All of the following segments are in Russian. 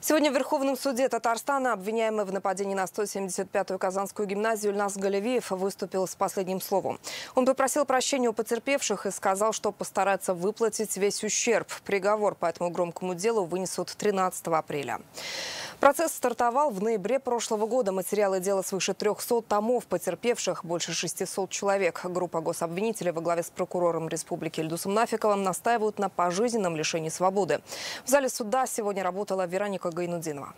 Сегодня в Верховном суде Татарстана обвиняемый в нападении на 175-ю Казанскую гимназию Ильназ Галевиев выступил с последним словом. Он попросил прощения у потерпевших и сказал, что постарается выплатить весь ущерб. Приговор по этому громкому делу вынесут 13 апреля. Процесс стартовал в ноябре прошлого года. Материалы дела свыше 300 томов, потерпевших больше 600 человек. Группа гособвинителей во главе с прокурором республики Ильдусом Нафиковым настаивают на пожизненном лишении свободы. В зале суда сегодня работала Вероника Гайнудинова.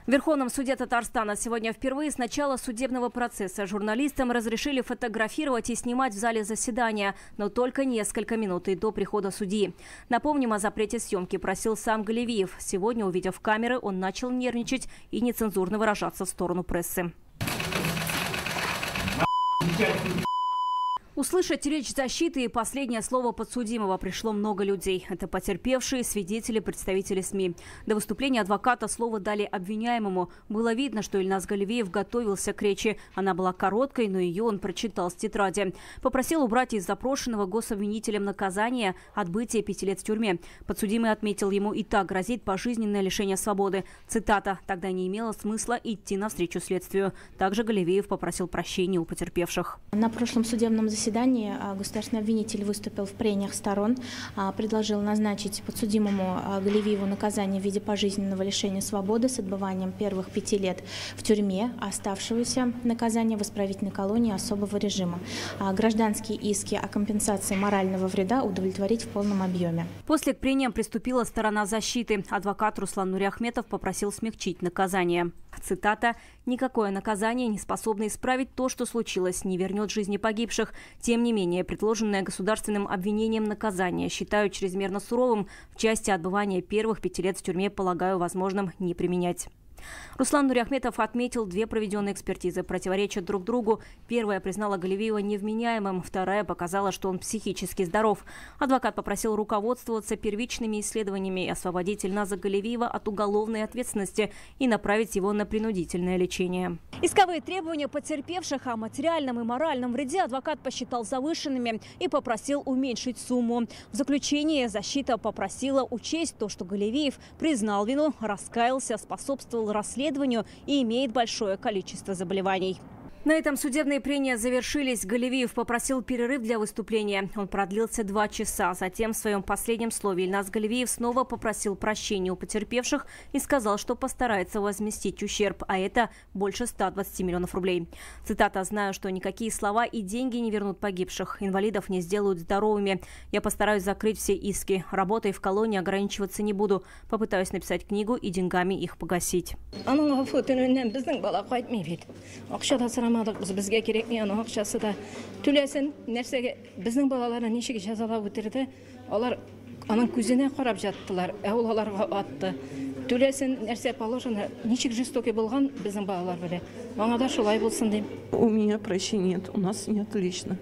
В Верховном суде Татарстана сегодня впервые с начала судебного процесса журналистам разрешили фотографировать и снимать в зале заседания, но только несколько минут до прихода судьи. Напомним, о запрете съемки просил сам Галевиев. Сегодня, увидев камеры, он начал нервничать и нецензурно выражаться в сторону прессы. Услышать речь защиты и последнее слово подсудимого пришло много людей. Это потерпевшие, свидетели, представители СМИ. До выступления адвоката слово дали обвиняемому. Было видно, что Ильназ Галевиев готовился к речи. Она была короткой, но ее он прочитал с тетради. Попросил убрать из запрошенного гособвинителем наказания отбытие 5 лет в тюрьме. Подсудимый отметил, ему и так грозит пожизненное лишение свободы. Цитата: «Тогда не имело смысла идти навстречу следствию». Также Галевиев попросил прощения у потерпевших. На прошлом судебном заседании государственный обвинитель выступил в прениях сторон, предложил назначить подсудимому Галевиеву наказание в виде пожизненного лишения свободы с отбыванием первых 5 лет в тюрьме, а оставшегося наказания в исправительной колонии особого режима. Гражданские иски о компенсации морального вреда удовлетворить в полном объеме. После к прениям приступила сторона защиты. Адвокат Руслан Нуриахметов попросил смягчить наказание. Цитата: «Никакое наказание не способно исправить то, что случилось, не вернет жизни погибших. Тем не менее, предложенное государственным обвинением наказание считаю чрезмерно суровым. В части отбывания первых 5 лет в тюрьме полагаю возможным не применять». Руслан Нуриахметов отметил, 2 проведенные экспертизы противоречат друг другу. Первая признала Галевиева невменяемым, вторая показала, что он психически здоров. Адвокат попросил руководствоваться первичными исследованиями и освободить Ильназа Галевиева от уголовной ответственности и направить его на принудительное лечение. Исковые требования потерпевших о материальном и моральном вреде адвокат посчитал завышенными и попросил уменьшить сумму. В заключение защита попросила учесть то, что Галевиев признал вину, раскаялся, способствовал расследованию и имеет большое количество заболеваний. На этом судебные прения завершились. Галевиев попросил перерыв для выступления. Он продлился 2 часа. Затем в своем последнем слове Ильназ Галевиев снова попросил прощения у потерпевших и сказал, что постарается возместить ущерб, а это больше 120 миллионов рублей. Цитата: «Знаю, что никакие слова и деньги не вернут погибших. Инвалидов не сделают здоровыми. Я постараюсь закрыть все иски. Работой в колонии ограничиваться не буду. Попытаюсь написать книгу и деньгами их погасить». Бізге керек не аны ақшасы да төлесін нәрсеге біздің балаларына нешеге жазалап өтерді, олар аның көзіне қарап жаттылар, оларға атты. Төлесін нәрсе положено, нешек жестоки болған біздің балалар біле. Маңа да шулай болсын дейм. У меня прощения нет, у нас нет лично.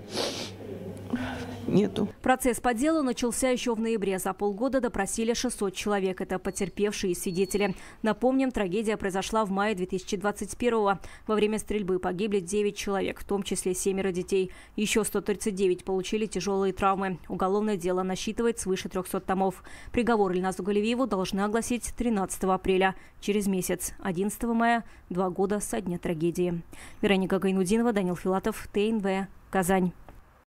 Нету. Процесс по делу начался еще в ноябре. За полгода допросили 600 человек. Это потерпевшие и свидетели. Напомним, трагедия произошла в мае 2021-го. Во время стрельбы погибли 9 человек, в том числе 7 детей. Еще 139 получили тяжелые травмы. Уголовное дело насчитывает свыше 300 томов. Приговор Ильназу Галевиеву должны огласить 13 апреля. Через месяц, 11 мая, 2 года со дня трагедии. Вероника Гайнудинова, Данил Филатов, ТНВ, Казань.